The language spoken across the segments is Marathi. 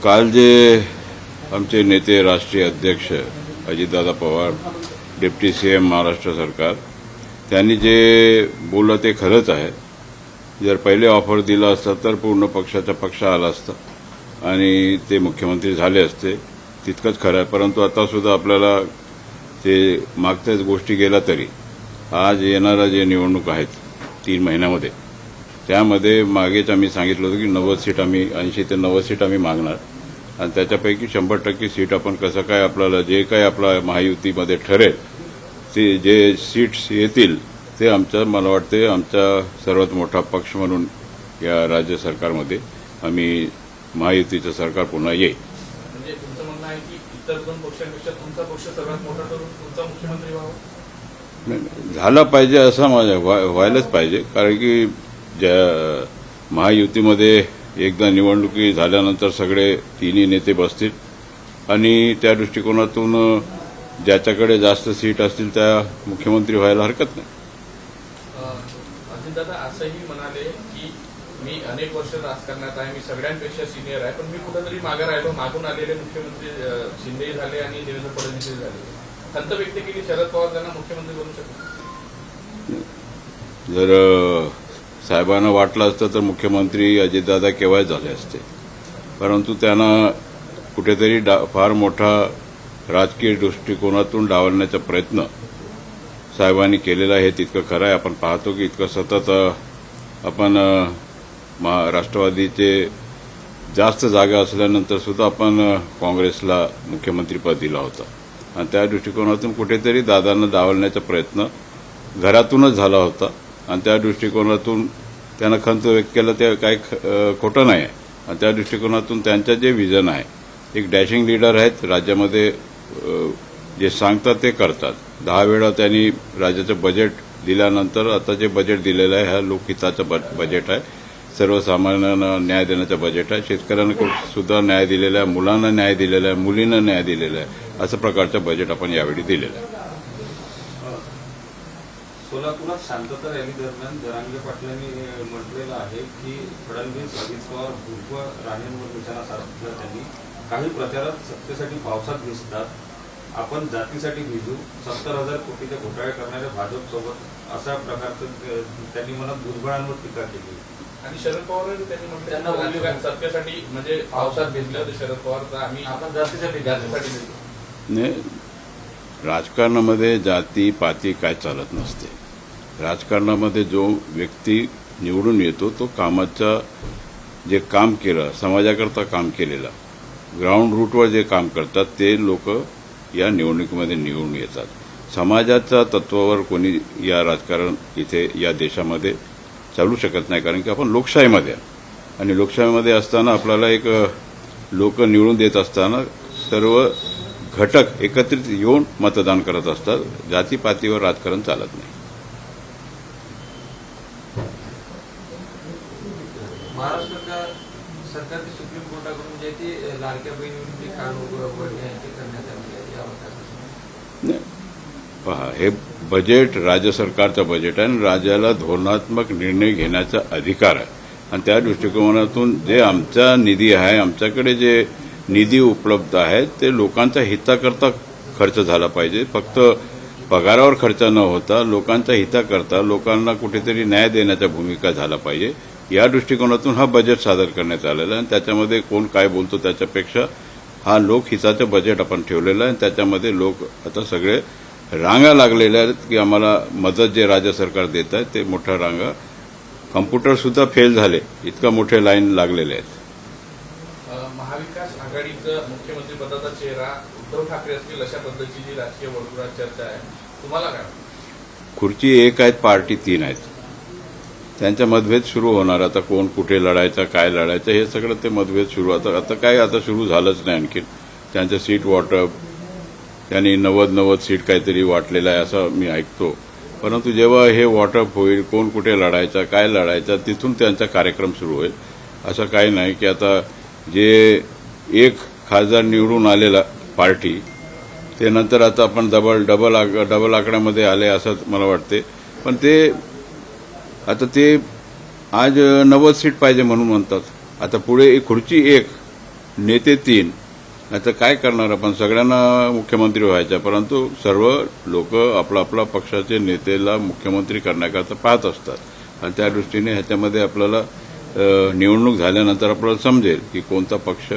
काल जे आमचे नेते राष्ट्रीय अध्यक्ष अजितदादा पवार, डेप्टी सीएम महाराष्ट्र सरकार, त्यांनी जे बोललं ते खरंच आहे. जर पहिले ऑफर दिला असता तर पूर्ण पक्षाचा पक्ष आला असता आणि ते मुख्यमंत्री झाले असते, तितकंच खरं आहे. परंतु आता सुद्धा आपल्याला ते मागच्याच गोष्टी गेल्या तरी आज येणारा जे निवडणूक आहेत 3 महिन्यामध्ये, त्यामध्ये मागेच आम्ही सांगितलं होतं की 90 सीट आम्ही 80 ते 90 सीट आम्ही मागणार आणि त्याच्यापैकी 100% सीट आपण कसं काय आपल्याला जे काही आपला महायुतीमध्ये ठरेल ते जे सीट्स येतील ते मला वाटते आमचा सर्वात मोठा पक्ष म्हणून या राज्य सरकारमध्ये आम्ही महायुतीचं सरकार पुन्हा येईल. म्हणजे तुमचं म्हणणं आहे की इतर 2 पक्षांपेक्षा तुमचा पक्ष सर्वात मोठा करून तुमचा मुख्यमंत्री व्हावा? झाला पाहिजे असं व्हायलाच पाहिजे. कारण की ज्या महायुतीमध्ये एकदा निवडणुकी झाल्यानंतर सगळे तिन्ही नेते बसतील आणि त्या दृष्टिकोनातून ज्याच्याकडे जास्त सीट असतील त्या मुख्यमंत्री व्हायला हरकत नाही. अजितदादा असंही म्हणाले की मी अनेक वर्ष राजकारणात आहे, मी सगळ्यांपेक्षा सिनियर आहे, पण मी कुठेतरी मागे राहिलो. मागून आलेले मुख्यमंत्री शिंदे झाले आणि देवेंद्र फडणवीस झाले. खंत व्यक्त केली शरद पवार त्यांना मुख्यमंत्री बनू शकतात. जर साहेबांना वाटलं असतं तर मुख्यमंत्री अजितदादा केव्हा झाले असते. परंतु त्यांना कुठेतरी फार मोठा राजकीय दृष्टिकोनातून डावलण्याचा प्रयत्न साहेबांनी केलेला आहे. तितकं खरं आहे. आपण पाहतो की इतकं सतत आपण राष्ट्रवादीचे जास्त जागा असल्यानंतर सुद्धा आपण काँग्रेसला मुख्यमंत्रीपद दिला होता आणि त्या दृष्टिकोनातून कुठेतरी दादांना डावलण्याचा प्रयत्न घरातूनच झाला होता आणि त्या दृष्टिकोनातून त्यांना खंत व्यक्त केलं ते काही खोटं नाही आहे. आणि त्या दृष्टिकोनातून त्यांचं जे विजन आहे, एक डॅशिंग लीडर आहेत राज्यामध्ये, जे सांगतात ते करतात. 10 वेळा त्यांनी राज्याचं बजेट दिल्यानंतर आता जे बजेट दिलेलं आहे हा लोकहिताचं बजेट आहे, सर्वसामान्यांना न्याय देण्याचं बजेट आहे, शेतकऱ्यांना सुद्धा न्याय दिलेला आहे, मुलांना न्याय दिलेला आहे, मुलींना न्याय दिलेला आहे, असं प्रकारचं बजेट आपण यावेळी दिलेलं आहे. सोलापुरात शांतता रॅली दरम्यान जरांगे पाटलांनी म्हटलेलं आहे की फडणवीस, अजित पवार, भुजबळ, राणेंवर निशाणा साधला. त्यांनी काही प्रचारात सत्तेसाठी पावसात दिसतात, आपण जातीसाठी भिजू, 70,000 कोटीचे घोटाळे करणाऱ्या भाजपसोबत अशा प्रकारचं त्यांनी म्हणत भुजबळांवर टीका केली. आणि शरद पवार त्यांनी म्हटलं सत्तेसाठी म्हणजे पावसात भिजले होते शरद पवार, तर आम्ही आपण जातीसाठी राजकारणामध्ये जाती पाती काय चालत नसते. राजकारणामध्ये जो व्यक्ती निवडून येतो तो कामाचा जे काम केलं, समाजाकरता काम केलेलं, ग्राउंड रूटवर जे काम करतात ते लोक या निवडणुकीमध्ये निवडून येतात. समाजाच्या तत्वावर कोणी या राजकारण इथे या देशामध्ये चालू शकत नाही. कारण की आपण लोकशाहीमध्ये आणि लोकशाहीमध्ये असताना आपल्याला एक लोक निवडून देत असताना सर्व घटक एकत्रित येऊन मतदान करत असतात. जातीपातीवर राजकारण चालत नाही. महाराष्ट्र सरकारची सुप्रीम कोर्टाकडून जे ती लाडक्या बहिणींची करण्यात आली. पहा, हे बजेट राज्य सरकारचं बजेट आहे आणि राज्याला धोरणात्मक निर्णय घेण्याचा अधिकार आहे आणि त्या दृष्टिकोनातून जे आमचा निधी आहे, आमच्याकडे जे निधी उपलब्ध आहे ते लोकांच्या हिताकरता खर्च झाला पाहिजे. फक्त पगारावर खर्च न होता लोकांच्या हिताकरता लोकांना कुठेतरी न्याय देण्याच्या भूमिका झाला पाहिजे. या दृष्टिकोनातून हा बजेट सादर करण्यात आलेला आहे आणि त्याच्यामध्ये कोण काय बोलतो त्याच्यापेक्षा हा लोकहिताचं बजेट आपण ठेवलेलं आहे. त्याच्यामध्ये लोक आता सगळे रांगा लागलेल्या आहेत की आम्हाला मदत जे राज्य सरकार देत आहे ते मोठ्या रांगा, कम्प्युटर सुद्धा फेल झाले, इतका मोठे लाईन लागलेले आहेत. महाविकास आघाडीचं मुख्यमंत्रीपदाचा चेहरा उद्धव ठाकरे असतील अशा पद्धतीची जी राजकीय वर्तुळात चर्चा आहे, तुम्हाला काय? खुर्ची एक आहेत, पार्टी 3 आहेत. त्यांचा मतभेद सुरू होणार. आता कोण कुठे लढायचा, काय लढायचं, हे सगळं ते मतभेद सुरू. आता काय आता सुरू झालंच नाही आणखी. त्यांचं सीट वाटप, त्यांनी 90 सीट काहीतरी वाटलेलं आहे असं मी ऐकतो. परंतु जेव्हा हे वाटप होईल, कोण कुठे लढायचा, काय लढायचा, तिथून त्यांचा कार्यक्रम सुरू होईल. असं काही नाही की आता जे एक खासदार निवडून आलेला पार्टी ते नंतर आता आपण डबल आकड्यामध्ये आले असं मला वाटते. पण ते आता ते आज 90 सीट पाहिजे म्हणून म्हणतात. आता पुढे खुर्ची एक नेते 3, आता काय करणार आपण? सगळ्यांना मुख्यमंत्री व्हायचं, परंतु सर्व लोक आपला आपला पक्षाचे नेतेला मुख्यमंत्री करण्याकरता पाहत असतात आणि त्या दृष्टीने ह्याच्यामध्ये आपल्याला निवडणूक झाल्यानंतर आपल्याला समजेल की कोणता पक्ष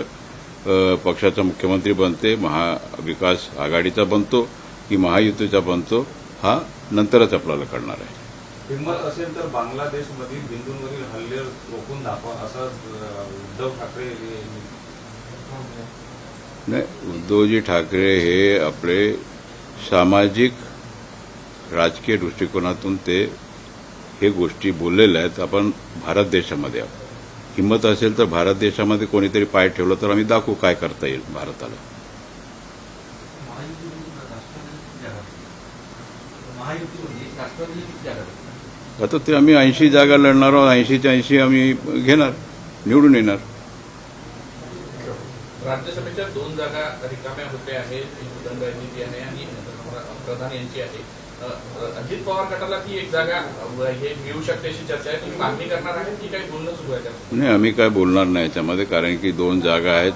पक्षाचा मुख्यमंत्री बनते, महाविकास आघाडीचा बनतो की महायुतीचा बनतो, हा नंतरच आपल्याला कळणार आहे. हिंमत असेल तर बांगलादेशमधील हिंदूंवरील हल्ले रोखून दाखवा असं उद्धव ठाकरे नाही, उद्धवजी ठाकरे हे आपले सामाजिक राजकीय दृष्टिकोनातून ते हे गोष्टी बोललेल्या आहेत. आपण भारत देशामध्ये आहोत. हिंमत असेल तर भारत देशामध्ये कोणीतरी पाय ठेवलं तर आम्ही दाखवू काय करता येईल भारताला. आता ते आम्ही 80 जागा लढणार आहोत. 80च्या 80 आम्ही घेणार, निवडून येणार. राज्यसभेच्या 2 जागा रिकाम्या होत्या आहेत, उदंड यांची आहे आणि प्रधान यांची आहे. अजित पवार गटाला ती एक जागा हे मिळू शकते अशी चर्चा आहे. तुम्ही मागणी करणार आहे की काही बोलणं सुरू आहे त्यात? नाही, आम्ही काय बोलणार नाही याच्यामध्ये, कारण की 2 जागा आहेत.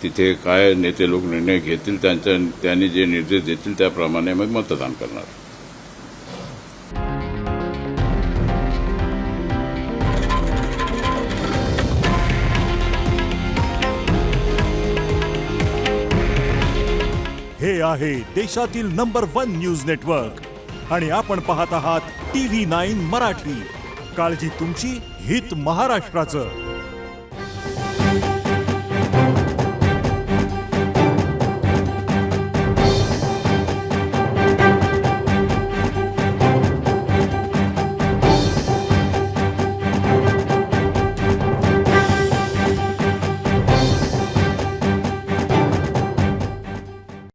तिथे काय नेते लोक निर्णय घेतील, त्यांनी जे निर्देश देतील त्याप्रमाणे मग मतदान करणार. हे आहे देशातील नंबर 1 न्यूज नेटवर्क आणि आपण पाहत आहात TV9 मराठी. काळजी तुमची, हित महाराष्ट्राचं.